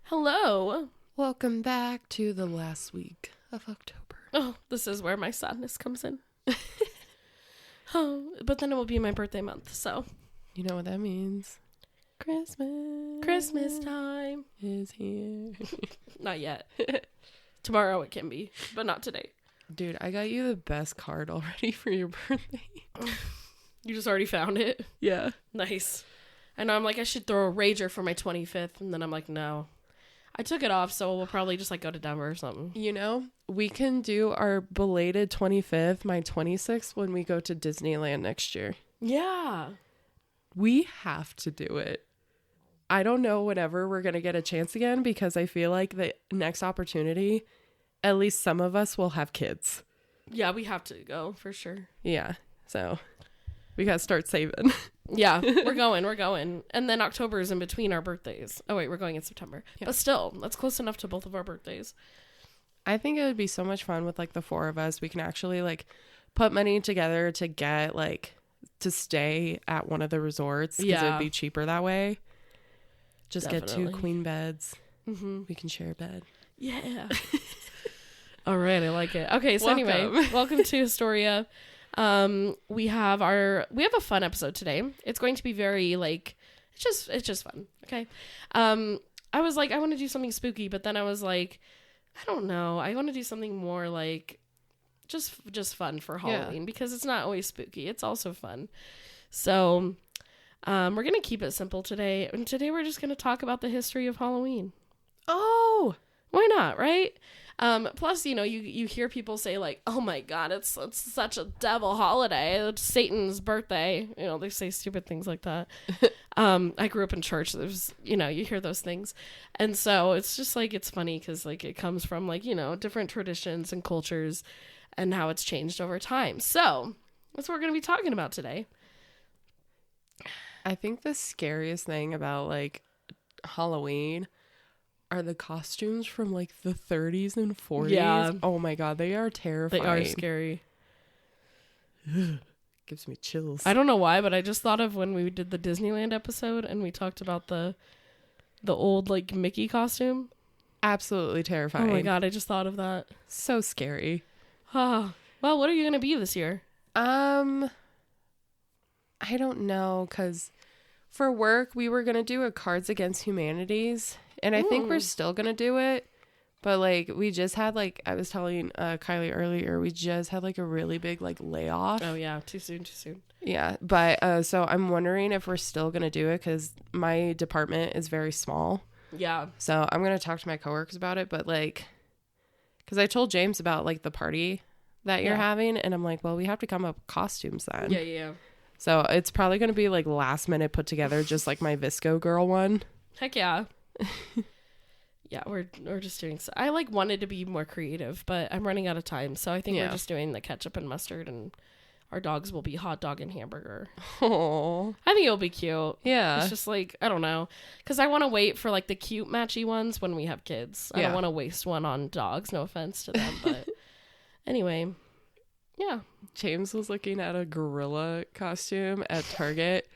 Hello. Welcome back to the last week of October. Oh, this is where my sadness comes in. Oh, but then it will be my birthday month, so. You know what that means? Christmas. Christmas time is here. Not yet. Tomorrow it can be, but not today. Dude, I got you the best card already for your birthday. You just already found it? Yeah. Nice. I know, I'm like, I should throw a rager for my 25th, and then I'm like, no. I took it off, so we'll probably just like go to Denver or something. You know, we can do our belated 25th, my 26th, when we go to Disneyland next year. Yeah. We have to do it. I don't know whenever we're going to get a chance again, because I feel like the next opportunity, at least some of us will have kids. Yeah, we have to go for sure. Yeah. So we got to start saving. Yeah, we're going. And then October is in between our birthdays. Oh, wait, we're going in September. Yeah. But still, that's close enough to both of our birthdays. I think it would be so much fun with, like, the four of us. We can actually, like, put money together to get, like, to stay at one of the resorts. Because it would be cheaper that way. Just Definitely. Get 2 queen beds. Mm-hmm. We can share a bed. Yeah. All right, I like it. Okay, so anyway, welcome to Historia. We have a fun episode today. It's going to be very like, it's just fun. Okay. I was like, I want to do something spooky, but then I was like, I don't know. I want to do something more like just fun for Halloween because it's not always spooky. It's also fun. So, we're going to keep it simple today. And today we're just going to talk about the history of Halloween. Oh, why not? Right. Plus, you know, you hear people say like, oh my God, it's such a devil holiday. It's Satan's birthday. You know, they say stupid things like that. I grew up in church. There's, you know, you hear those things. And so it's just like, it's funny because like it comes from like, you know, different traditions and cultures and how it's changed over time. So that's what we're going to be talking about today. I think the scariest thing about like Halloween are the costumes from like the 30s and 40s. Yeah. Oh my God, they are terrifying. They are scary. Gives me chills. I don't know why, but I just thought of when we did the Disneyland episode and we talked about the old like Mickey costume. Absolutely terrifying. Oh my God, I just thought of that. So scary. Well, what are you going to be this year? I don't know, because for work we were going to do a Cards Against Humanities. And I think we're still going to do it. But, like, we just had, like, I was telling Kylie earlier, we just had, like, a really big, like, layoff. Oh, yeah. Too soon. Yeah. But, so I'm wondering if we're still going to do it because my department is very small. Yeah. So I'm going to talk to my coworkers about it. But, like, because I told James about, like, the party that you're having. And I'm like, well, we have to come up with costumes then. Yeah. So it's probably going to be, like, last minute put together, just like my Visco girl one. Heck yeah. Yeah, we're just doing so. I like wanted to be more creative, but I'm running out of time, so I think we're just doing the ketchup and mustard, and our dogs will be hot dog and hamburger. Oh, I think it'll be cute. Yeah, it's just like I don't know, because I want to wait for like the cute matchy ones when we have kids. I don't want to waste one on dogs. No offense to them, but anyway, yeah. James was looking at a gorilla costume at Target.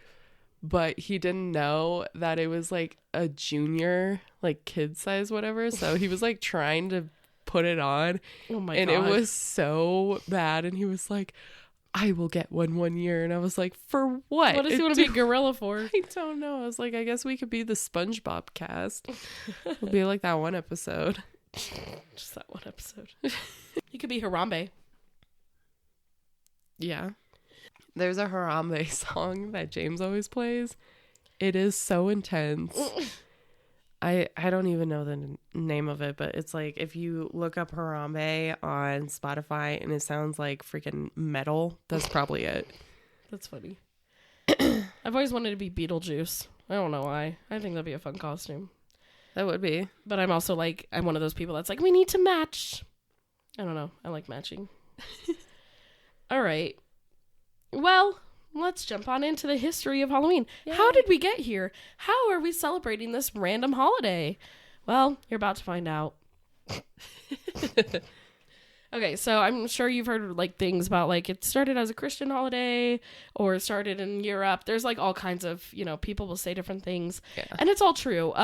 But he didn't know that it was like a junior, like kid size, whatever. So he was like trying to put it on. Oh my God. And it was so bad. And he was like, I will get one year. And I was like, for what? What does he want to be a gorilla for? I don't know. I was like, I guess we could be the SpongeBob cast. We'll be like that one episode. Just that one episode. You could be Harambe. Yeah. There's a Harambe song that James always plays. It is so intense. I don't even know the name of it, but it's like if you look up Harambe on Spotify and it sounds like freaking metal, that's probably it. That's funny. I've always wanted to be Beetlejuice. I don't know why. I think that'd be a fun costume. That would be. But I'm also like, I'm one of those people that's like, we need to match. I don't know. I like matching. All right. Well, let's jump on into the history of Halloween. Yay. How did we get here? How are we celebrating this random holiday? Well, you're about to find out. Okay, so I'm sure you've heard like things about like it started as a Christian holiday or it started in Europe. There's like all kinds of, people will say different things. Yeah. And it's all true.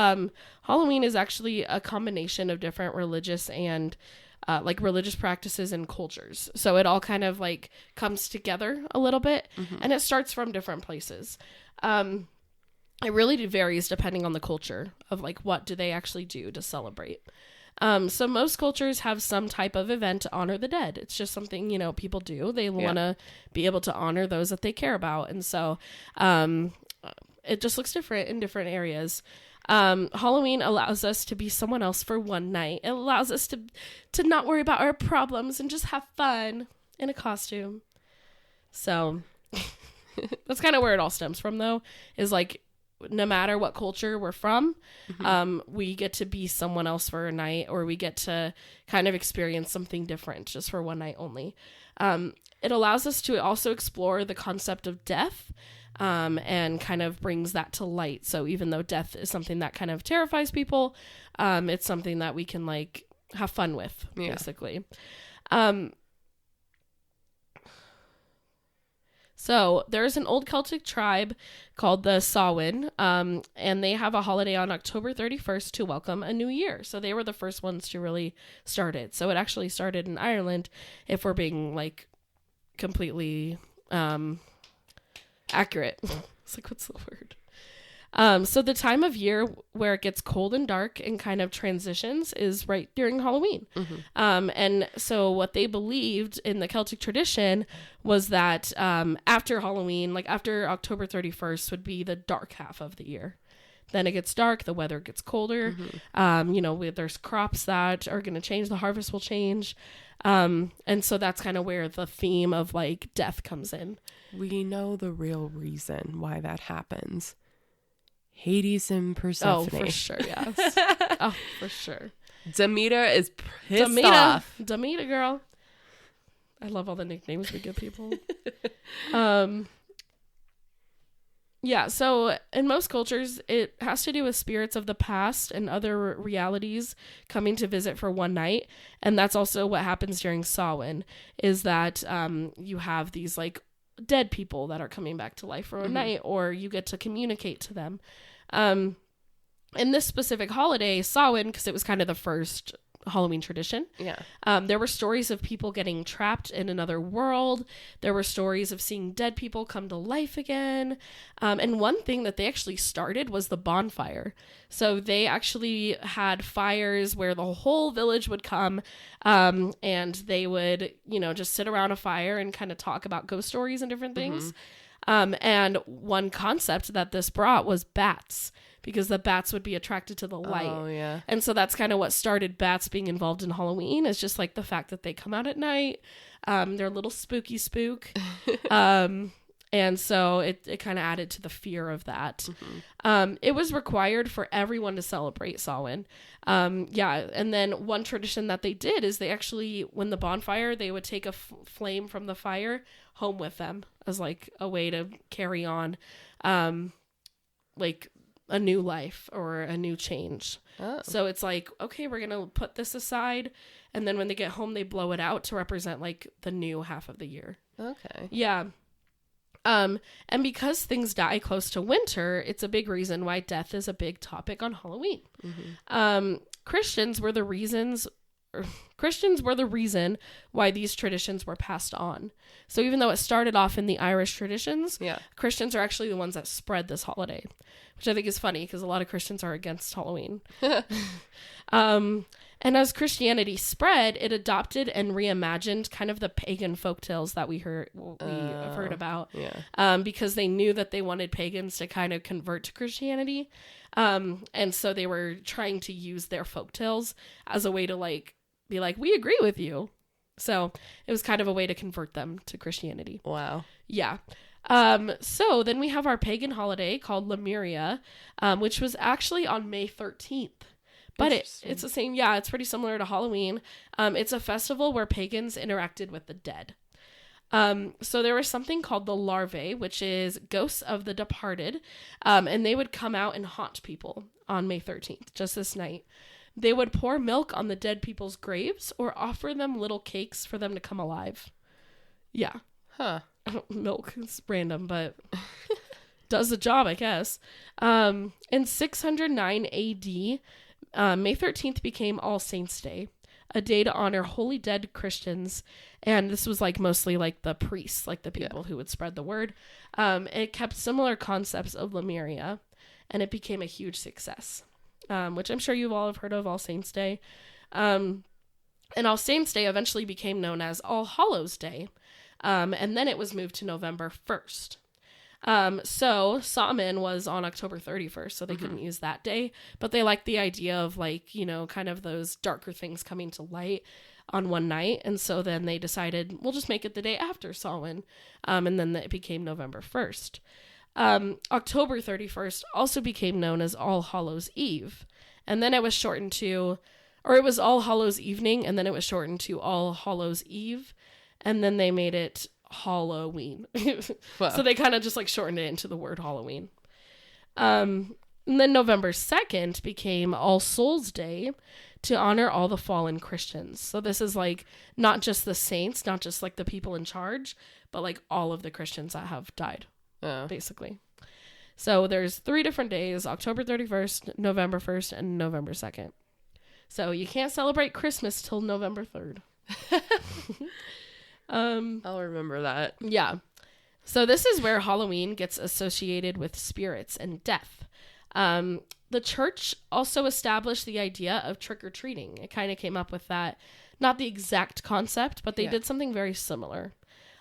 Halloween is actually a combination of different religious and religious practices and cultures. So it all kind of like comes together a little bit, and it starts from different places. It really varies depending on the culture of like what do they actually do to celebrate. So most cultures have some type of event to honor the dead. It's just something, people do. They want to be able to honor those that they care about. And so it just looks different in different areas. Halloween allows us to be someone else for one night. It allows us to not worry about our problems and just have fun in a costume. So that's kind of where it all stems from, though, is like, no matter what culture we're from, we get to be someone else for a night, or we get to kind of experience something different just for one night only. It allows us to also explore the concept of death, and kind of brings that to light. So even though death is something that kind of terrifies people, it's something that we can like have fun with, basically. So there's an old Celtic tribe called the Samhain, and they have a holiday on October 31st to welcome a new year. So they were the first ones to really start it. So it actually started in Ireland, if we're being like completely accurate. It's like, what's the word? So the time of year where it gets cold and dark and kind of transitions is right during Halloween. And so what they believed in the Celtic tradition was that after Halloween, like after October 31st would be the dark half of the year. Then it gets dark, the weather gets colder. There's crops that are going to change, the harvest will change. And so that's kind of where the theme of like death comes in. We know the real reason why that happens. Hades and Persephone. Oh, for sure, yes. Oh, for sure. Demeter is pissed off. Demeter, girl. I love all the nicknames we give people. Yeah, so in most cultures, it has to do with spirits of the past and other realities coming to visit for one night. And that's also what happens during Samhain, is that you have these like dead people that are coming back to life for a night, or you get to communicate to them. In this specific holiday, Samhain, because it was kind of the first Halloween tradition. There were stories of people getting trapped in another world. There were stories of seeing dead people come to life again. And one thing that they actually started was the bonfire. So they actually had fires where the whole village would come, and they would, just sit around a fire and kind of talk about ghost stories and different things. And one concept that this brought was bats, because the bats would be attracted to the light. Oh, yeah. And so that's kind of what started bats being involved in Halloween, is just like the fact that they come out at night. They're a little spooky spook. And so it kind of added to the fear of that. It was required for everyone to celebrate Samhain. And then one tradition that they did is they actually, when the bonfire, they would take a flame from the fire home with them as like a way to carry on like a new life or a new change. So it's like, okay, we're going to put this aside. And then when they get home, they blow it out to represent like the new half of the year. Okay. Yeah. And because things die close to winter, it's a big reason why death is a big topic on Halloween. Christians were the reason why these traditions were passed on. So even though it started off in the Irish traditions, Christians are actually the ones that spread this holiday, which I think is funny because a lot of Christians are against Halloween. And as Christianity spread, it adopted and reimagined kind of the pagan folktales that we've heard about. Because they knew that they wanted pagans to kind of convert to Christianity. And so they were trying to use their folktales as a way to like be like, we agree with you. So it was kind of a way to convert them to Christianity. Wow. Yeah. So then we have our pagan holiday called Lemuria, which was actually on May 13th. But it's the same. Yeah, it's pretty similar to Halloween. It's a festival where pagans interacted with the dead. So there was something called the larvae, which is ghosts of the departed. And they would come out and haunt people on May 13th, just this night. They would pour milk on the dead people's graves or offer them little cakes for them to come alive. Yeah. Huh. Milk is random, but does the job, I guess. In 609 AD, May 13th became All Saints' Day, a day to honor holy dead Christians. And this was like mostly like the priests, like the people who would spread the word. It kept similar concepts of Lemuria, and it became a huge success, which I'm sure you all have heard of, All Saints' Day. And All Saints' Day eventually became known as All Hallows' Day, and then it was moved to November 1st. So Samhain was on October 31st, so they couldn't use that day, but they liked the idea of like, you know, kind of those darker things coming to light on one night. And so then they decided, we'll just make it the day after Samhain. And then it became November 1st. October 31st also became known as All Hallows Eve. And then it was shortened to, or it was All Hallows Evening, and then it was shortened to All Hallows Eve. And then they made it Halloween. Wow. So they kind of just like shortened it into the word Halloween. And then November 2nd became All Souls Day to honor all the fallen Christians. So this is like not just the saints, not just like the people in charge, but like all of the Christians that have died, basically. So there's 3 different days: October 31st, November 1st, and November 2nd. So you can't celebrate Christmas till November 3rd. I'll remember that. Yeah. So this is where Halloween gets associated with spirits and death. The church also established the idea of trick-or-treating. It kind of came up with that, not the exact concept, but they did something very similar.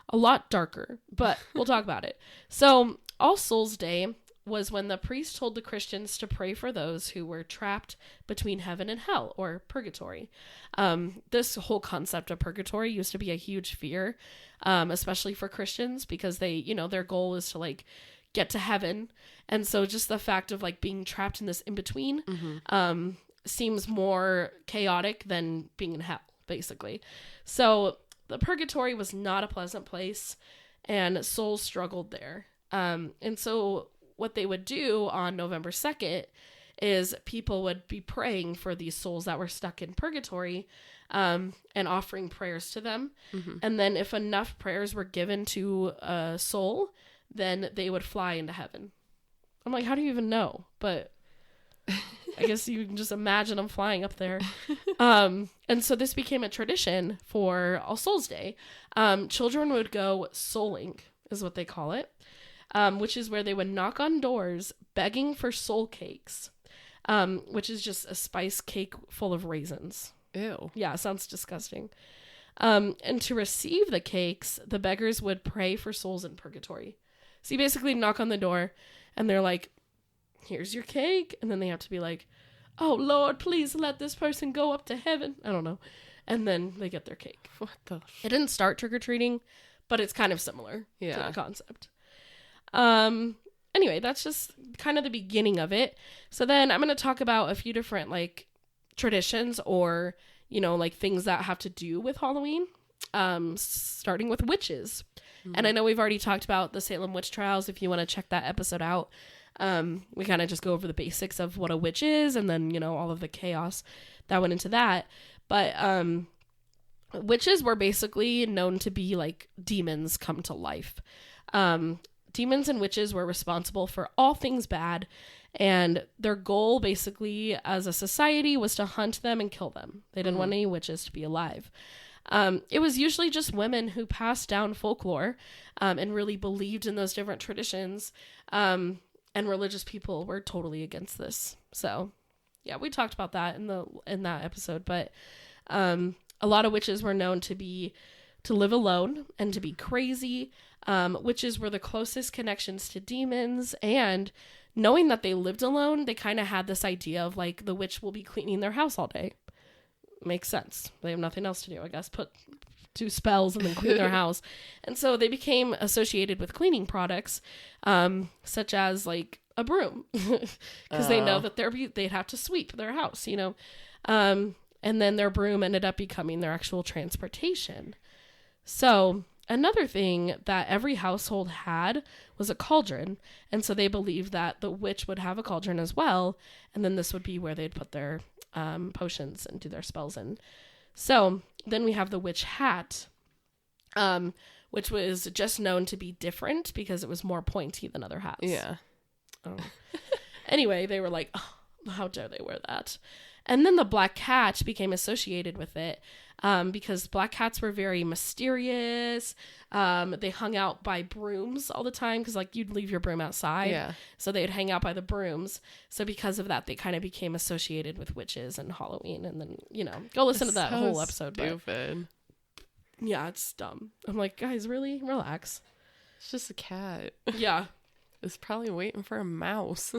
A lot darker, but we'll talk about it. So All Souls Day was when the priest told the Christians to pray for those who were trapped between heaven and hell, or purgatory. This whole concept of purgatory used to be a huge fear, especially for Christians, because they, you know, their goal is to like get to heaven. And so just the fact of like being trapped in this in-between seems more chaotic than being in hell, basically. So the purgatory was not a pleasant place, and souls struggled there. And so what they would do on November 2nd is people would be praying for these souls that were stuck in purgatory, and offering prayers to them. And then if enough prayers were given to a soul, then they would fly into heaven. I'm like, how do you even know? But I guess you can just imagine them flying up there. And so this became a tradition for All Souls Day. Children would go souling, is what they call it. Which is where they would knock on doors begging for soul cakes, which is just a spice cake full of raisins. Ew. Yeah, sounds disgusting. And to receive the cakes, the beggars would pray for souls in purgatory. So you basically knock on the door and they're like, here's your cake. And then they have to be like, oh, Lord, please let this person go up to heaven. I don't know. And then they get their cake. What the? It didn't start trick-or-treating, but it's kind of similar to the concept. Anyway, that's just kind of the beginning of it. So then I'm going to talk about a few different like traditions, or, you know, like things that have to do with Halloween, starting with witches. And I know we've already talked about the Salem witch trials. If you want to check that episode out, we kind of just go over the basics of what a witch is, and then, you know, all of the chaos that went into that. But, witches were basically known to be like demons come to life. Demons and witches were responsible for all things bad, and their goal basically as a society was to hunt them and kill them. They didn't want any witches to be alive. It was usually just women who passed down folklore, and really believed in those different traditions, and religious people were totally against this. So yeah, we talked about that in that episode, but a lot of witches were known to live alone and to be crazy. Witches were the closest connections to demons, and knowing that they lived alone, they kind of had this idea of like the witch will be cleaning their house all day. Makes sense. They have nothing else to do, I guess. Do spells and then clean their house. And so they became associated with cleaning products, such as like a broom, because they know that they'd have to sweep their house, you know. And then their broom ended up becoming their actual transportation. So another thing that every household had was a cauldron. And so they believed that the witch would have a cauldron as well. And then this would be where they'd put their potions and do their spells in. So then we have the witch hat, which was just known to be different because it was more pointy than other hats. Yeah. Oh. Anyway, they were like, oh, how dare they wear that? And then the black cat became associated with it because black cats were very mysterious. They hung out by brooms all the time because, like, you'd leave your broom outside. Yeah. So they'd hang out by the brooms. So because of that, they kind of became associated with witches and Halloween. And then, you know, go listen to that whole episode. Stupid. Yeah, it's dumb. I'm like, guys, really? Relax. It's just a cat. Yeah. It's probably waiting for a mouse.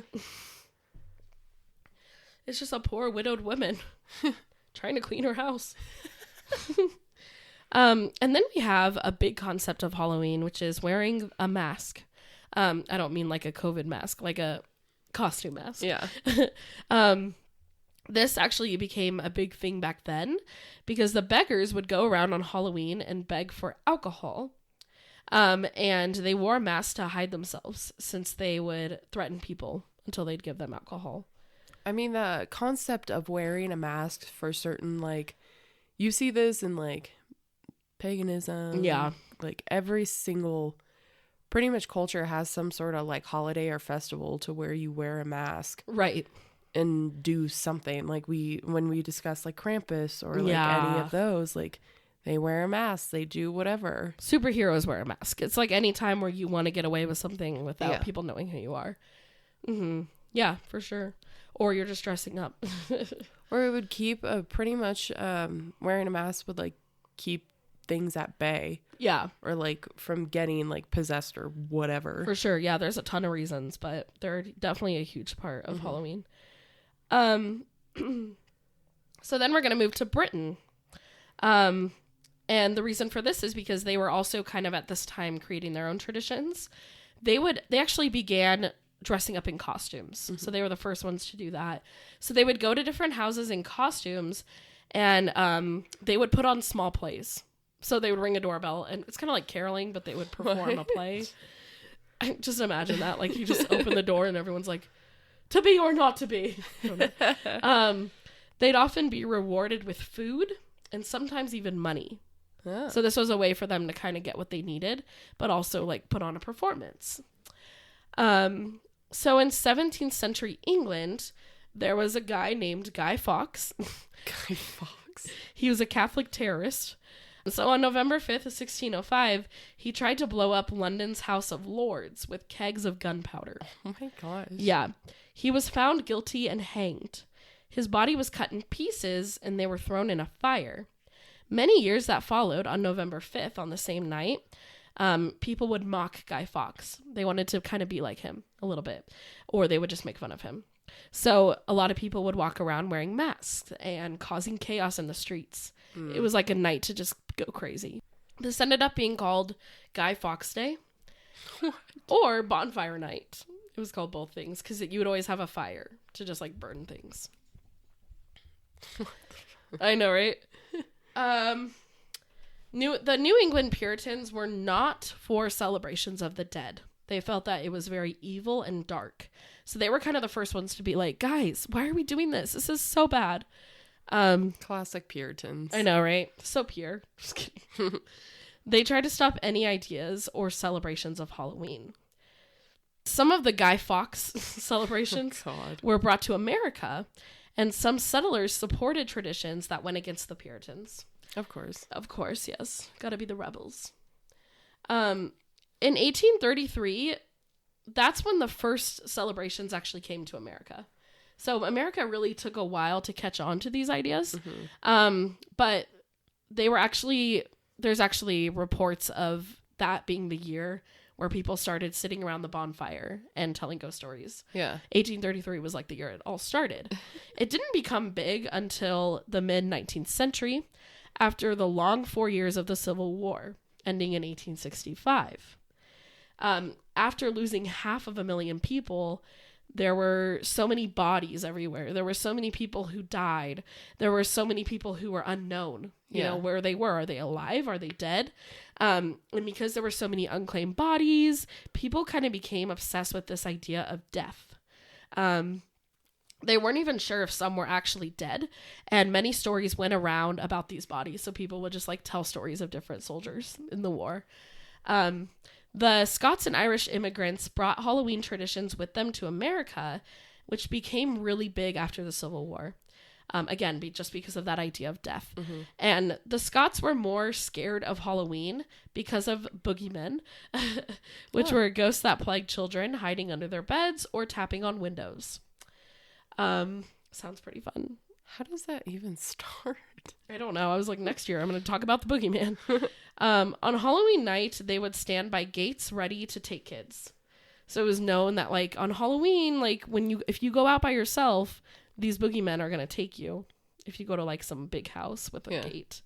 It's just a poor widowed woman trying to clean her house. And then we have a big concept of Halloween, which is wearing a mask. I don't mean like a COVID mask, like a costume mask. Yeah. This actually became a big thing back then because the beggars would go around on Halloween and beg for alcohol. And they wore masks to hide themselves since they would threaten people until they'd give them alcohol. I mean, the concept of wearing a mask for certain, like, you see this in, like, paganism. Yeah. Like, every single, pretty much culture has some sort of, like, holiday or festival to where you wear a mask. Right. And do something. Like, when we discuss, like, Krampus or, like, any of those, like, they wear a mask. They do whatever. Superheroes wear a mask. It's like any time where you want to get away with something without people knowing who you are. Mm-hmm. Yeah, for sure. Or you're just dressing up. Or it would keep pretty much wearing a mask would like keep things at bay. Yeah. Or like from getting like possessed or whatever. For sure. Yeah, there's a ton of reasons, but they're definitely a huge part of Halloween. So then we're going to move to Britain. And the reason for this is because they were also kind of at this time creating their own traditions. They actually began dressing up in costumes. Mm-hmm. So they were the first ones to do that. So they would go to different houses in costumes and they would put on small plays. So they would ring a doorbell and it's kind of like caroling, but they would perform a play. I just imagine that. Like you just open the door and everyone's like, to be or not to be. They'd often be rewarded with food and sometimes even money. Oh. So this was a way for them to kind of get what they needed, but also like put on a performance. So in 17th century England, there was a guy named Guy Fawkes. Guy Fawkes. He was a Catholic terrorist. So on November 5th of 1605, he tried to blow up London's House of Lords with kegs of gunpowder. Oh my gosh. Yeah. He was found guilty and hanged. His body was cut in pieces and they were thrown in a fire. Many years that followed, on November 5th, on the same night, people would mock Guy Fawkes. They wanted to kind of be like him a little bit, or they would just make fun of him. So a lot of people would walk around wearing masks and causing chaos in the streets. It was like a night to just go crazy. This ended up being called Guy Fawkes Day or Bonfire Night. It was called both things because you would always have a fire to just like burn things. I know, right? The New England Puritans were not for celebrations of the dead. They felt that it was very evil and dark. So they were kind of the first ones to be like, guys, why are we doing this? This is so bad. Classic Puritans. I know, right? So pure. Just kidding. They tried to stop any ideas or celebrations of Halloween. Some of the Guy Fawkes celebrations were brought to America, and some settlers supported traditions that went against the Puritans. Of course. Of course, yes. Gotta be the rebels. In 1833, that's when the first celebrations actually came to America. So America really took a while to catch on to these ideas. Mm-hmm. But there's actually reports of that being the year where people started sitting around the bonfire and telling ghost stories. Yeah. 1833 was like the year it all started. It didn't become big until the mid-19th century, after the long 4 years of the Civil War, ending in 1865. After losing 500,000 people, there were so many bodies everywhere. There were so many people who died. There were so many people who were unknown, you know, where they were. Are they alive? Are they dead? And because there were so many unclaimed bodies, people kind of became obsessed with this idea of death. They weren't even sure if some were actually dead, and many stories went around about these bodies. So people would just like tell stories of different soldiers in the war. The Scots and Irish immigrants brought Halloween traditions with them to America, which became really big after the Civil War. Again, just because of that idea of death. Mm-hmm. And the Scots were more scared of Halloween because of boogeymen, which were ghosts that plagued children hiding under their beds or tapping on windows. Sounds pretty fun. How does that even start? I don't know. I was like, next year I'm going to talk about the boogeyman. On Halloween night, they would stand by gates ready to take kids. So it was known that like on Halloween, like if you go out by yourself, these boogeymen are going to take you if you go to like some big house with a gate.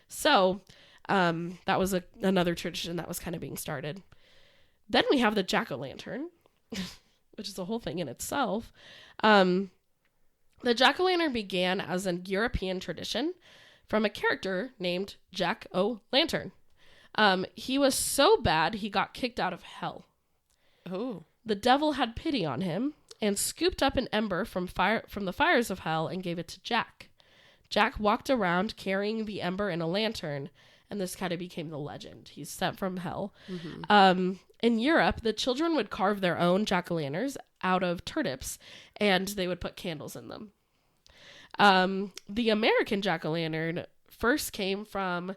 So that was another tradition that was kind of being started. Then we have the jack-o'-lantern, which is a whole thing in itself. The jack-o'-lantern began as a European tradition from a character named Jack-o'-lantern. He was so bad he got kicked out of hell. Oh. The devil had pity on him and scooped up an ember from the fires of hell and gave it to Jack. Jack walked around carrying the ember in a lantern, and this kind of became the legend. He's sent from hell. Mm-hmm. In Europe, the children would carve their own jack-o'-lanterns out of turnips, and they would put candles in them. The American jack-o'-lantern first came from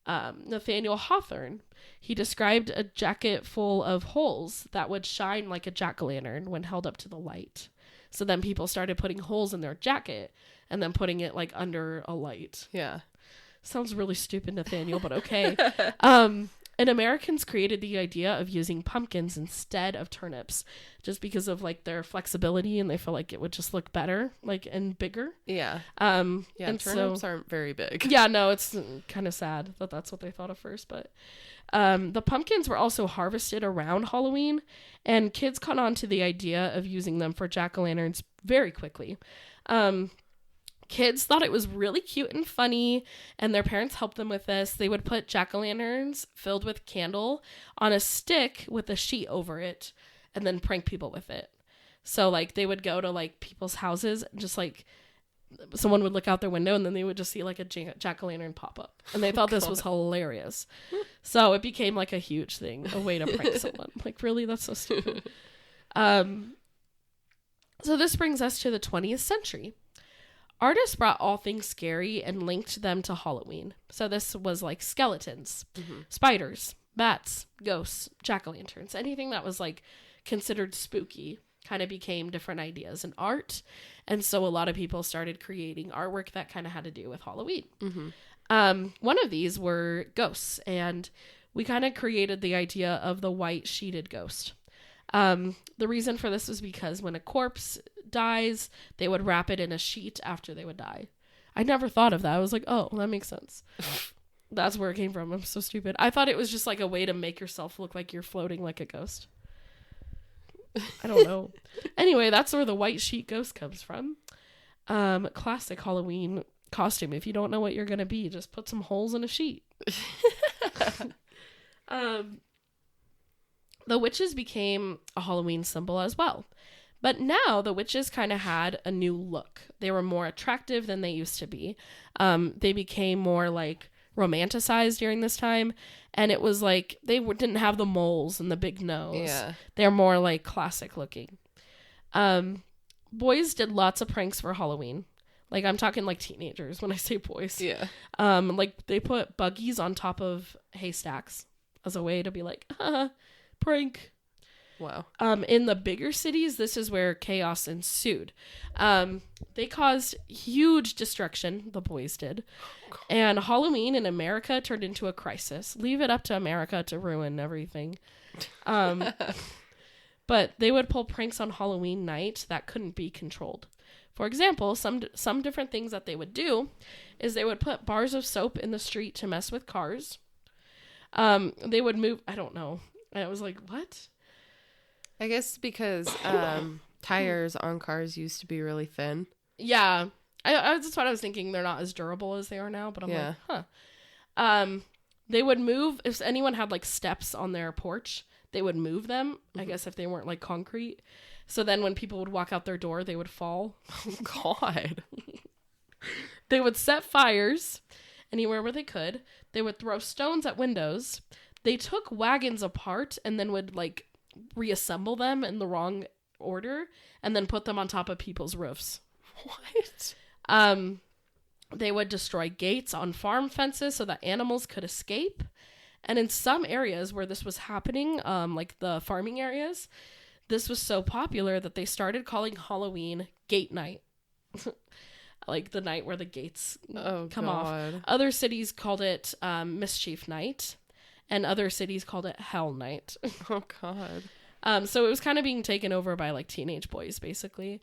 Nathaniel Hawthorne. He described a jacket full of holes that would shine like a jack-o'-lantern when held up to the light. So then people started putting holes in their jacket and then putting it like under a light. Yeah. Sounds really stupid, Nathaniel, but okay. And Americans created the idea of using pumpkins instead of turnips just because of like their flexibility, and they feel like it would just look better, like, and bigger. Yeah. And turnips aren't very big. Yeah, no, it's kind of sad that that's what they thought of first, but the pumpkins were also harvested around Halloween, and kids caught on to the idea of using them for jack-o'-lanterns very quickly. Kids thought it was really cute and funny, and their parents helped them with this. They would put jack-o'-lanterns filled with candle on a stick with a sheet over it and then prank people with it. So, like, they would go to, like, people's houses and just, like, someone would look out their window and then they would just see, like, a jack-o'-lantern pop up. And they thought this was hilarious. So it became, like, a huge thing, a way to prank someone. Like, really? That's so stupid. So this brings us to the 20th century. Artists brought all things scary and linked them to Halloween. So this was like skeletons, spiders, bats, ghosts, jack-o'-lanterns, anything that was like considered spooky kind of became different ideas in art. And so a lot of people started creating artwork that kind of had to do with Halloween. Mm-hmm. One of these were ghosts, and we kind of created the idea of the white sheeted ghost. The reason for this was because when a corpse dies, they would wrap it in a sheet after they would die. I never thought of that. I was like, oh, that makes sense. That's where it came from. I'm so stupid. I thought it was just like a way to make yourself look like you're floating like a ghost. I don't know. Anyway, that's where the white sheet ghost comes from. Classic Halloween costume. If you don't know what you're going to be, just put some holes in a sheet. The witches became a Halloween symbol as well. But now the witches kind of had a new look. They were more attractive than they used to be. They became more like romanticized during this time. And it was like they didn't have the moles and the big nose. Yeah. They're more like classic looking. Boys did lots of pranks for Halloween. Like I'm talking like teenagers when I say boys. Yeah. Like they put buggies on top of haystacks as a way to be like, prank. Wow. In the bigger cities, this is where chaos ensued. They caused huge destruction, the boys did. And Halloween in America turned into a crisis. Leave it up to America to ruin everything. But they would pull pranks on Halloween night that couldn't be controlled. For example, some different things that they would do is they would put bars of soap in the street to mess with cars. They would move, I don't know. And I was like, what? I guess because tires on cars used to be really thin. Yeah. That's what I was thinking. They're not as durable as they are now, but I'm like, huh. They would move, if anyone had like steps on their porch, they would move them, I guess, if they weren't like concrete. So then when people would walk out their door, they would fall. Oh, God. They would set fires anywhere where they could. They would throw stones at windows. They took wagons apart and then would like reassemble them in the wrong order and then put them on top of people's roofs. What? They would destroy gates on farm fences so that animals could escape. And in some areas where this was happening, like the farming areas, this was so popular that they started calling Halloween Gate Night. Like the night where the gates come off. Other cities called it Mischief Night, and other cities called it Hell Night. Oh, God. So it was kind of being taken over by like teenage boys, basically.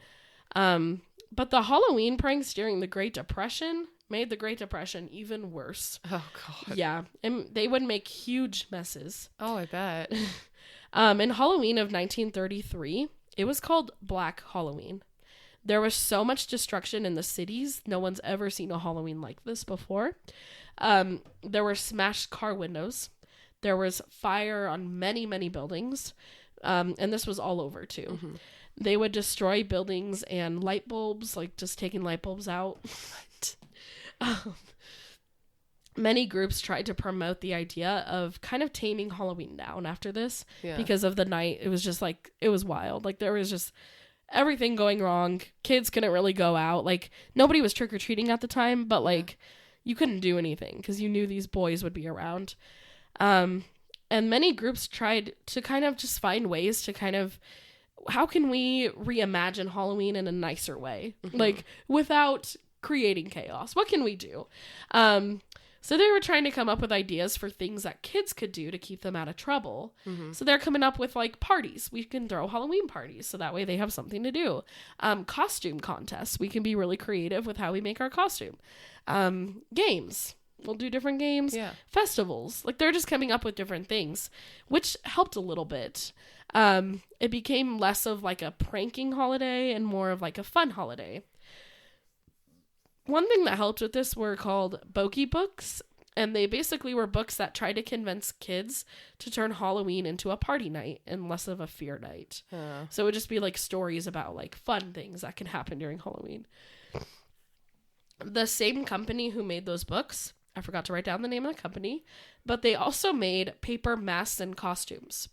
But the Halloween pranks during the Great Depression made the Great Depression even worse. Oh, God. Yeah, and they would make huge messes. Oh, I bet. In Halloween of 1933, it was called Black Halloween. There was so much destruction in the cities. No one's ever seen a Halloween like this before. There were smashed car windows. There was fire on many, many buildings. And this was all over, too. Mm-hmm. They would destroy buildings and light bulbs, like just taking light bulbs out. Many groups tried to promote the idea of kind of taming Halloween down after this. Yeah. Because of the night. It was just like, it was wild. Like there was just everything going wrong. Kids couldn't really go out. Like nobody was trick-or-treating at the time, but like you couldn't do anything because you knew these boys would be around. And many groups tried to kind of just find ways to kind of, how can we reimagine Halloween in a nicer way? Mm-hmm. Like without creating chaos. What can we do? So they were trying to come up with ideas for things that kids could do to keep them out of trouble. Mm-hmm. So they're coming up with like parties. We can throw Halloween parties so that way they have something to do. Costume contests. We can be really creative with how we make our costume. Games. We'll do different games. Yeah. Festivals. Like they're just coming up with different things, which helped a little bit. It became less of like a pranking holiday and more of like a fun holiday. One thing that helped with this were called bogey books, and they basically were books that tried to convince kids to turn Halloween into a party night and less of a fear night. So it would just be like stories about like fun things that can happen during Halloween. The same company who made those books, I forgot to write down the name of the company, but they also made paper masks and costumes.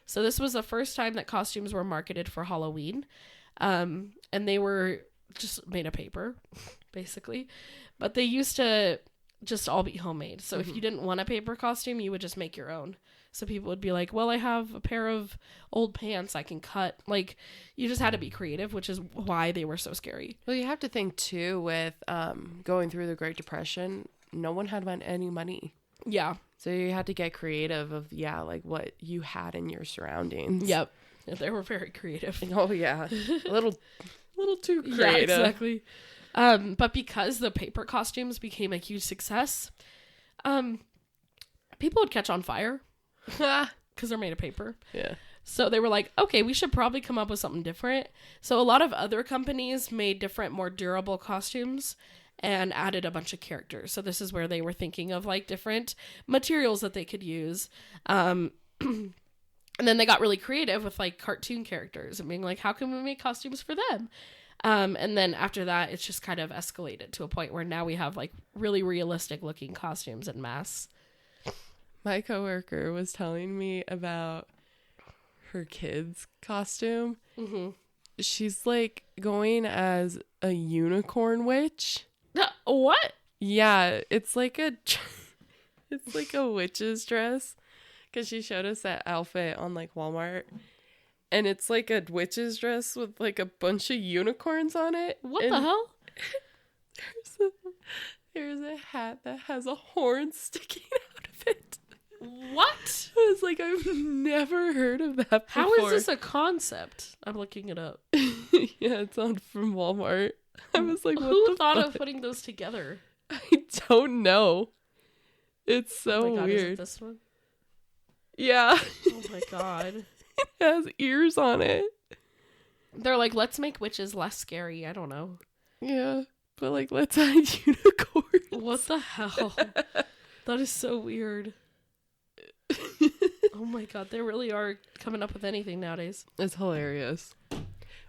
So this was the first time that costumes were marketed for Halloween, and they were just made of paper, basically. But they used to just all be homemade. So if you didn't want a paper costume, you would just make your own. So people would be like, well, I have a pair of old pants I can cut. Like, you just had to be creative, which is why they were so scary. Well, you have to think, too, with going through the Great Depression, no one had any money. Yeah. So you had to get creative of, like what you had in your surroundings. Yep. They were very creative. Oh, yeah. A little too creative. Yeah, exactly. But because the paper costumes became a huge success, people would catch on fire because they're made of paper. Yeah. So they were like, okay, we should probably come up with something different. So a lot of other companies made different, more durable costumes and added a bunch of characters. So this is where they were thinking of like different materials that they could use. And then they got really creative with like cartoon characters and being like, how can we make costumes for them? And then after that, it's just kind of escalated to a point where now we have like really realistic looking costumes and masks. My coworker was telling me about her kid's costume. Mm-hmm. She's like going as a unicorn witch. What? Yeah, it's like a witch's dress. Because she showed us that outfit on like Walmart. And it's like a witch's dress with like a bunch of unicorns on it. What the hell? There's a hat that has a horn sticking out of it. What? I was like, I've never heard of that before. How is this a concept? I'm looking it up. Yeah, it's from Walmart. I was like, who thought of putting those together? I don't know. It's so oh my God, weird. Is it this one? Yeah. Oh my God. It has ears on it. They're like, let's make witches less scary. I don't know. Yeah, but like, let's add unicorns. What the hell? That is so weird. Oh Oh my God. They really are coming up with anything nowadays. It's hilarious.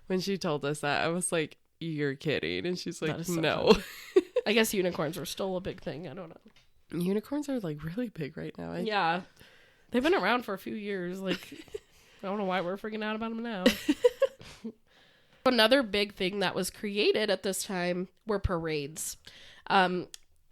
When she told us that, I was like, you're kidding. And she's like, so no. I guess unicorns are still a big thing. I don't know. Unicorns are like really big right now. Yeah. They've been around for a few years. Like, I don't know why we're freaking out about them now. Another big thing that was created at this time were parades.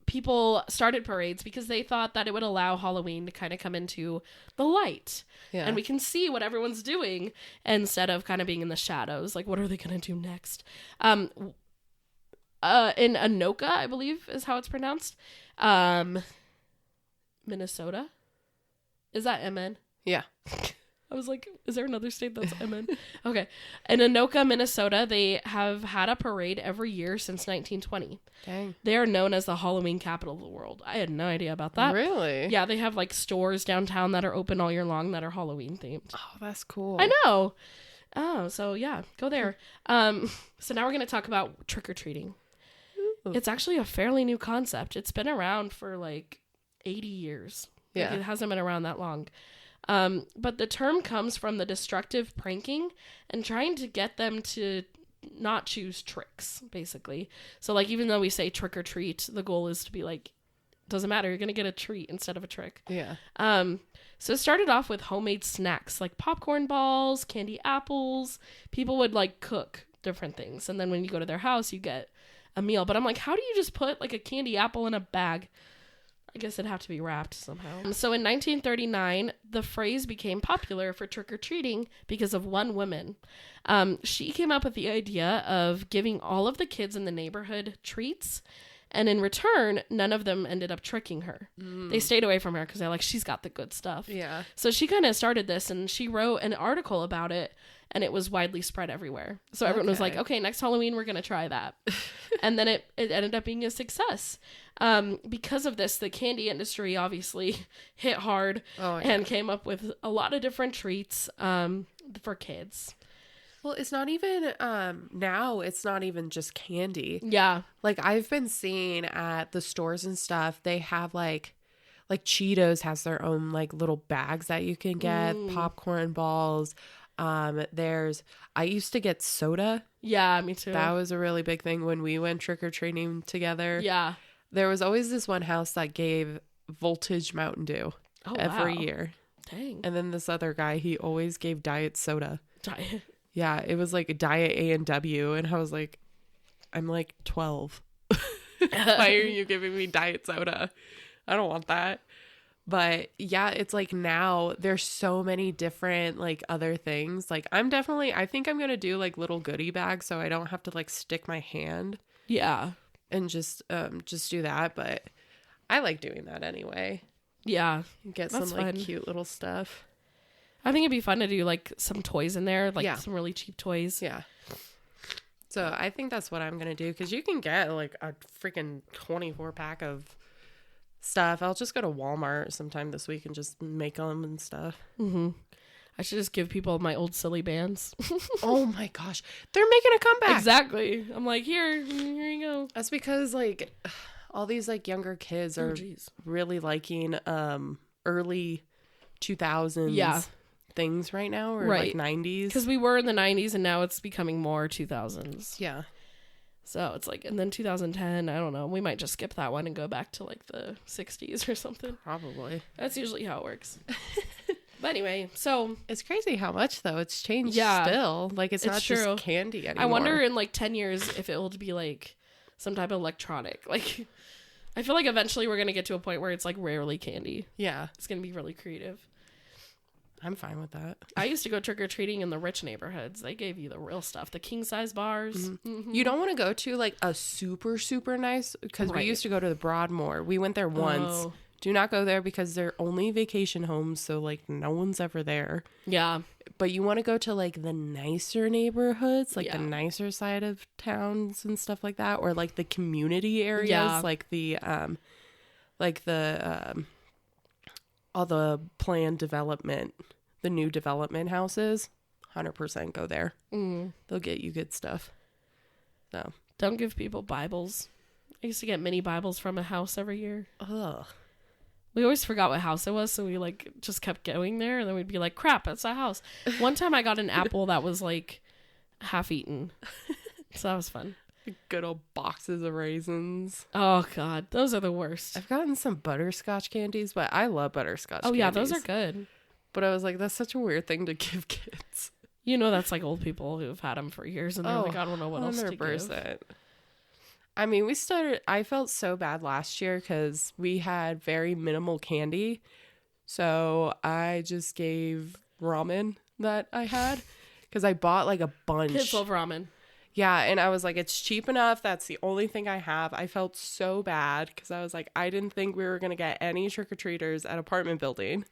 People started parades because they thought that it would allow Halloween to kind of come into the light. Yeah. And we can see what everyone's doing instead of kind of being in the shadows. Like, what are they going to do next? In Anoka, I believe is how it's pronounced. Minnesota. Is that MN? Yeah. I was like, is there another state that's MN? Okay. In Anoka, Minnesota, they have had a parade every year since 1920. Dang. They are known as the Halloween capital of the world. I had no idea about that. Really? Yeah, they have like stores downtown that are open all year long that are Halloween themed. Oh, that's cool. I know. Oh, so yeah, go there. So now we're going to talk about trick-or-treating. Ooh. It's actually a fairly new concept. It's been around for like 80 years. Yeah. Like, it hasn't been around that long. But the term comes from the destructive pranking and trying to get them to not choose tricks, basically. So, like, even though we say trick or treat, the goal is to be like, doesn't matter, you're going to get a treat instead of a trick. Yeah. So it started off with homemade snacks, like popcorn balls, candy apples. People would, like, cook different things. And then when you go to their house, you get a meal. But I'm like, how do you just put, like, a candy apple in a bag? I guess it'd have to be wrapped somehow. So in 1939, the phrase became popular for trick-or-treating because of one woman. She came up with the idea of giving all of the kids in the neighborhood treats, and in return, none of them ended up tricking her. They stayed away from her because they're like, she's got the good stuff. Yeah. So she kind of started this, and she wrote an article about it, and it was widely spread everywhere. So everyone was like, okay, next Halloween, we're going to try that. And then it ended up being a success. Because of this, the candy industry obviously hit hard and came up with a lot of different treats for kids. Well, it's not even, now it's not even just candy. Yeah. Like, I've been seeing at the stores and stuff, they have like Cheetos has their own like little bags that you can get, popcorn balls. I used to get soda. Yeah, me too. That was a really big thing when we went trick-or-treating together. Yeah. There was always this one house that gave Voltage Mountain Dew every year. Dang. And then this other guy, he always gave diet soda. Diet. Yeah, it was like a diet A&W. And I was like, I'm like 12. Why are you giving me diet soda? I don't want that. But yeah, it's like now there's so many different like other things. Like I think I'm going to do like little goodie bags so I don't have to like stick my hand. Yeah. And just do that. But I like doing that anyway. Yeah. Get some like cute little stuff. I think it'd be fun to do like some toys in there, like some really cheap toys. Yeah. So I think that's what I'm going to do because you can get like a freaking 24 pack of stuff. I'll just go to Walmart sometime this week and just make them and stuff. Mm-hmm. I should just give people my old silly bands. Oh my gosh. They're making a comeback. Exactly. I'm like, here you go. That's because like all these like younger kids are really liking early 2000s things right now or like 90s. Because we were in the 90s and now it's becoming more 2000s. Yeah. So it's like, and then 2010, I don't know. We might just skip that one and go back to like the 60s or something. Probably. That's usually how it works. But anyway, so. It's crazy how much though. It's changed still. Like it's not true. Just candy anymore. I wonder in like 10 years if it will be like some type of electronic. Like, I feel like eventually we're going to get to a point where it's like rarely candy. Yeah. It's going to be really creative. I'm fine with that. I used to go trick-or-treating in the rich neighborhoods. They gave you the real stuff. The king-size bars. Mm-hmm. Mm-hmm. You don't want to go to, like, a super, super nice... Because we used to go to the Broadmoor. We went there once. Oh. Do not go there because they're only vacation homes, so, like, no one's ever there. Yeah. But you want to go to, like, the nicer neighborhoods, like, the nicer side of towns and stuff like that. Or, like, the community areas, like the all the planned development, the new development houses, 100% go there. They'll get you good stuff. So don't give people Bibles. I used to get mini Bibles from a house every year. Ugh. We always forgot what house it was, so we like just kept going there, and then we'd be like, crap, that's a house. One time I got an apple that was like half eaten. So that was fun. Good old boxes of raisins. Oh god, those are the worst. I've gotten some butterscotch candies, but I love butterscotch candies. Yeah, those are good. But I was like, that's such a weird thing to give kids. You know, that's like old people who've had them for years, and they're like, I don't know what 100%. Else to give. I mean, I felt so bad last year because we had very minimal candy. So I just gave ramen that I had because I bought like a bunch. Kids love ramen. Yeah, and I was like, it's cheap enough. That's the only thing I have. I felt so bad because I was like, I didn't think we were going to get any trick-or-treaters at apartment building.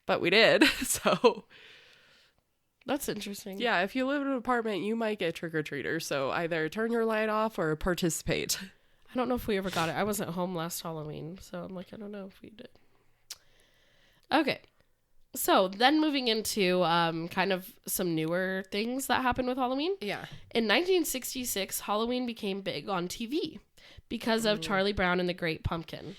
But we did, so... That's interesting. Yeah, if you live in an apartment, you might get trick-or-treaters. So either turn your light off or participate. I don't know if we ever got it. I wasn't home last Halloween, so I'm like, I don't know if we did. Okay. So then moving into kind of some newer things that happened with Halloween. Yeah. In 1966, Halloween became big on TV because of Charlie Brown and the Great Pumpkin.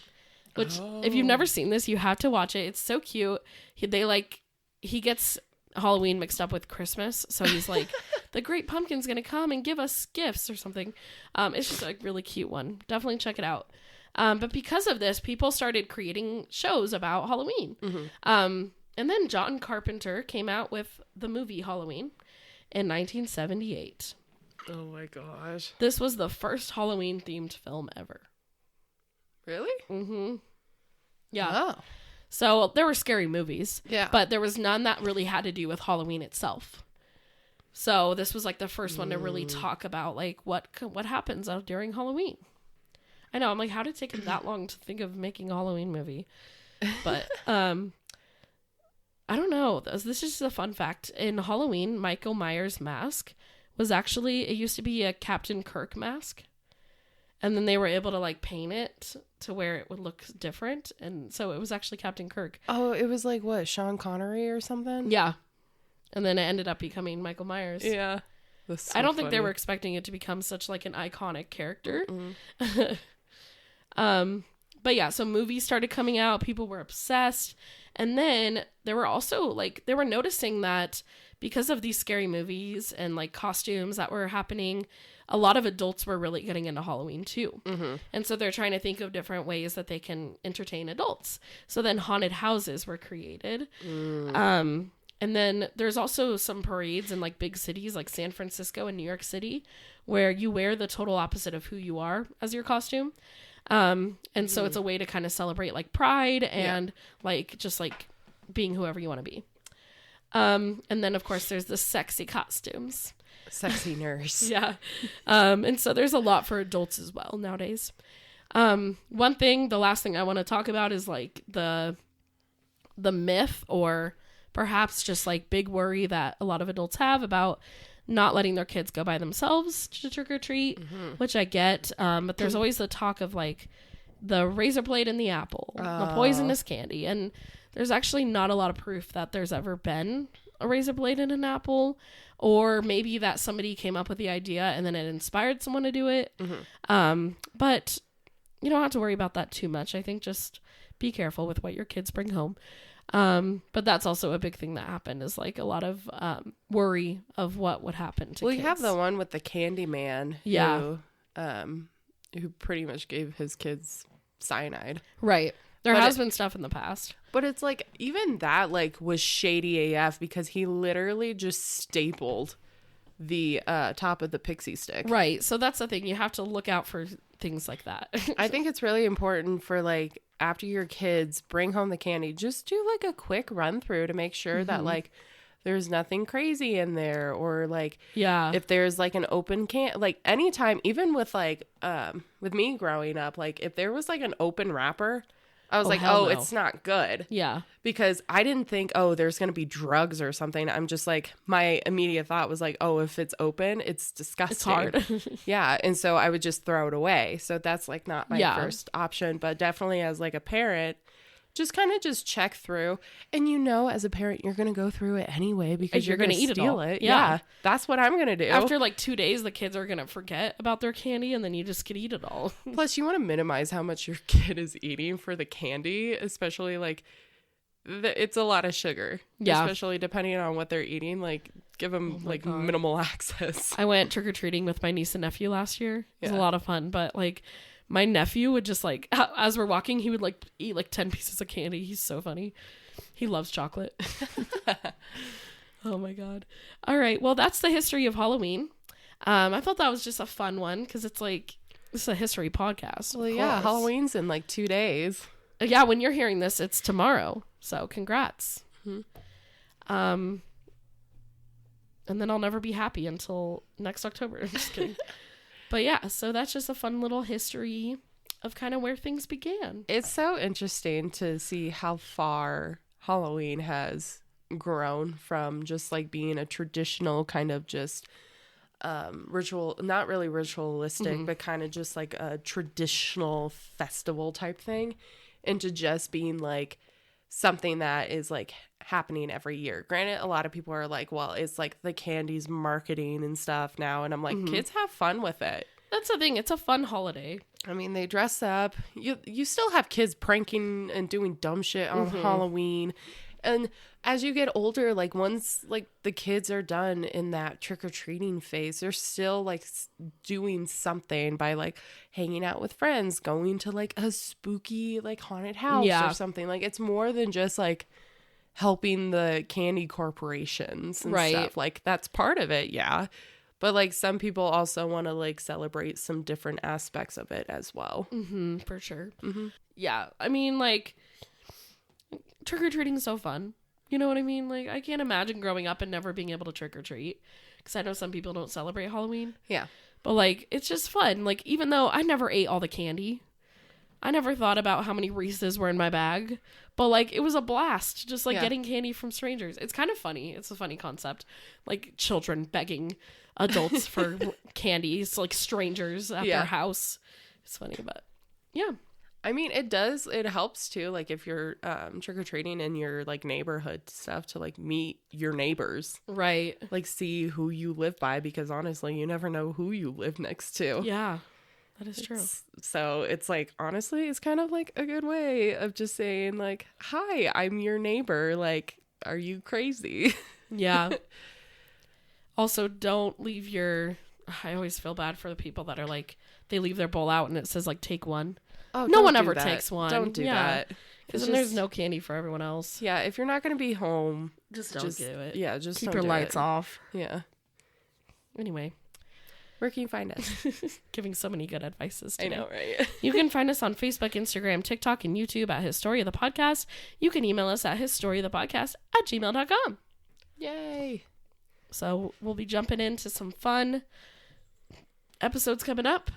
Which, if you've never seen this, you have to watch it. It's so cute. He gets Halloween mixed up with Christmas. So he's like, the Great Pumpkin's going to come and give us gifts or something. It's just a really cute one. Definitely check it out. But because of this, people started creating shows about Halloween. Mm-hmm. And then John Carpenter came out with the movie Halloween in 1978. Oh my gosh. This was the first Halloween-themed film ever. Really? Mm-hmm. Yeah. Oh. So there were scary movies. Yeah. But there was none that really had to do with Halloween itself. So this was like the first one to really talk about like what happens during Halloween. I know. I'm like, how did it take him that long to think of making a Halloween movie? But I don't know. This is just a fun fact. In Halloween, Michael Myers' mask was actually, it used to be a Captain Kirk mask. And then they were able to like paint it to where it would look different. And so it was actually Captain Kirk. Oh, it was like what, Sean Connery or something? Yeah. And then it ended up becoming Michael Myers. Yeah. So I don't think they were expecting it to become such like an iconic character. But yeah, so movies started coming out. People were obsessed. And then they were also like, they were noticing that because of these scary movies and like costumes that were happening, a lot of adults were really getting into Halloween too. Mm-hmm. And so they're trying to think of different ways that they can entertain adults. So then haunted houses were created. And then there's also some parades in like big cities like San Francisco and New York City where you wear the total opposite of who you are as your costume. And so it's a way to kind of celebrate like pride and like just like being whoever you want to be. And then of course there's the sexy costumes. Sexy nurse. Yeah. And so there's a lot for adults as well nowadays. One thing, the last thing I want to talk about is like the myth or perhaps just like big worry that a lot of adults have about not letting their kids go by themselves to trick or treat, which I get. But there's always the talk of like the razor blade in the apple, the poisonous candy. And there's actually not a lot of proof that there's ever been a razor blade in an apple, or maybe that somebody came up with the idea and then it inspired someone to do it. But you don't have to worry about that too much. I think just be careful with what your kids bring home. But that's also a big thing that happened is like a lot of worry of what would happen to kids. You have the one with the candy man who pretty much gave his kids cyanide. Right. There has been stuff in the past. But it's like even that like was shady AF because he literally just stapled the top of the pixie stick. Right. So that's the thing. You have to look out for things like that. I think it's really important for like after your kids bring home the candy, just do like a quick run through to make sure that like there's nothing crazy in there, or like if there's like an open can, like anytime, even with like with me growing up, like if there was like an open wrapper, I was like, oh, no. It's not good. Yeah. Because I didn't think, oh, there's going to be drugs or something. I'm just like, my immediate thought was like, oh, if it's open, it's disgusting. It's hard. Yeah. And so I would just throw it away. So that's like not my first option. But definitely as like a parent, just kind of just check through. And as a parent, you're going to go through it anyway because you're going to eat steal it all. it. Yeah. That's what I'm going to do. After like 2 days, the kids are going to forget about their candy and then you just get to eat it all. Plus, you want to minimize how much your kid is eating for the candy, especially like it's a lot of sugar. Yeah. Especially depending on what they're eating. Like, give them minimal access. I went trick-or-treating with my niece and nephew last year. It was a lot of fun, but like my nephew would just like, as we're walking, he would like eat like 10 pieces of candy. He's so funny. He loves chocolate. Oh my God. All right. Well, that's the history of Halloween. I thought that was just a fun one because it's a history podcast. Well, yeah. Halloween's in like 2 days. Yeah. When you're hearing this, it's tomorrow. So congrats. Mm-hmm. And then I'll never be happy until next October. I'm just kidding. But yeah, so that's just a fun little history of kind of where things began. It's so interesting to see how far Halloween has grown from just like being a traditional kind of just ritual, not really ritualistic, but kind of just like a traditional festival type thing, into just being like something that is like happening every year. Granted, a lot of people are like, well, it's like the candy's marketing and stuff now, and I'm like, kids have fun with it. That's the thing. It's a fun holiday. I mean, they dress up. You still have kids pranking and doing dumb shit on Halloween. And as you get older, like once like the kids are done in that trick-or-treating phase, they're still like doing something by like hanging out with friends, going to like a spooky like haunted house or something. Like it's more than just like helping the candy corporations and stuff. Like that's part of it, yeah. But like some people also want to like celebrate some different aspects of it as well. For sure. Yeah, I mean like trick-or-treating is so fun. You know what I mean? Like I can't imagine growing up and never being able to trick-or-treat, because I know some people don't celebrate Halloween. Yeah. But like it's just fun. Like even though I never ate all the candy, I never thought about how many Reese's were in my bag, but like it was a blast just like getting candy from strangers. It's kind of funny. It's a funny concept. Like children begging adults for candies, like strangers at their house. It's funny, but yeah. I mean, it helps too, like if you're trick-or-treating in your like neighborhood stuff, to like meet your neighbors. Right. Like see who you live by, because honestly, you never know who you live next to. Yeah, that is true. So it's like, honestly, it's kind of like a good way of just saying like, hi, I'm your neighbor. Like, are you crazy? Yeah. Also, don't leave I always feel bad for the people that are like, they leave their bowl out and it says like, take one. Oh, no one ever takes one. Don't do that. Because then there's no candy for everyone else. Yeah, if you're not going to be home, just don't do it. Yeah, just keep your lights off. Yeah. Anyway, where can you find us? Giving so many good advices today. I know, right? You can find us on Facebook, Instagram, TikTok, and YouTube at Historia the Podcast. You can email us at historiathepodcast@gmail.com. Yay. So we'll be jumping into some fun episodes coming up.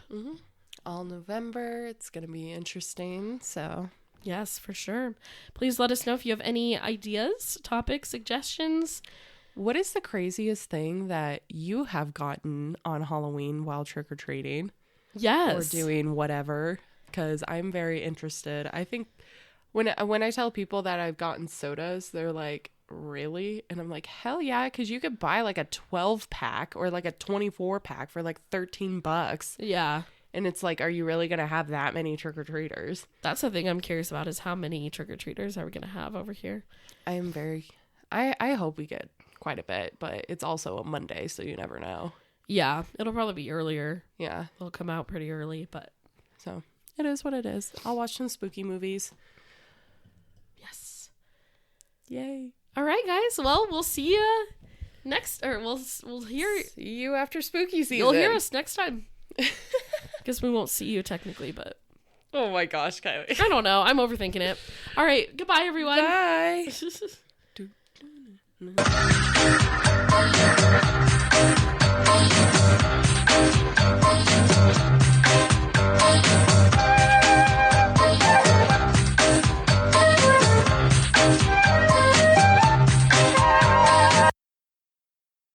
All November. It's going to be interesting. So, yes, for sure. Please let us know if you have any ideas, topics, suggestions. What is the craziest thing that you have gotten on Halloween while trick-or-treating? Yes. Or doing whatever? Because I'm very interested. I think when I tell people that I've gotten sodas, they're like, really? And I'm like, hell yeah, because you could buy like a 12-pack or like a 24-pack for like $13. Yeah. And it's like, are you really going to have that many trick-or-treaters? That's the thing I'm curious about, is how many trick-or-treaters are we going to have over here? I hope we get quite a bit, but it's also a Monday, so you never know. Yeah, it'll probably be earlier. Yeah. They'll come out pretty early, but. So, it is what it is. I'll watch some spooky movies. Yes. Yay. All right, guys. Well, we'll see you next, or we'll hear. See you after spooky season. You'll hear us next time. Guess we won't see you technically, but. Oh my gosh, Kylie. I don't know. I'm overthinking it. All right. Goodbye, everyone. Bye.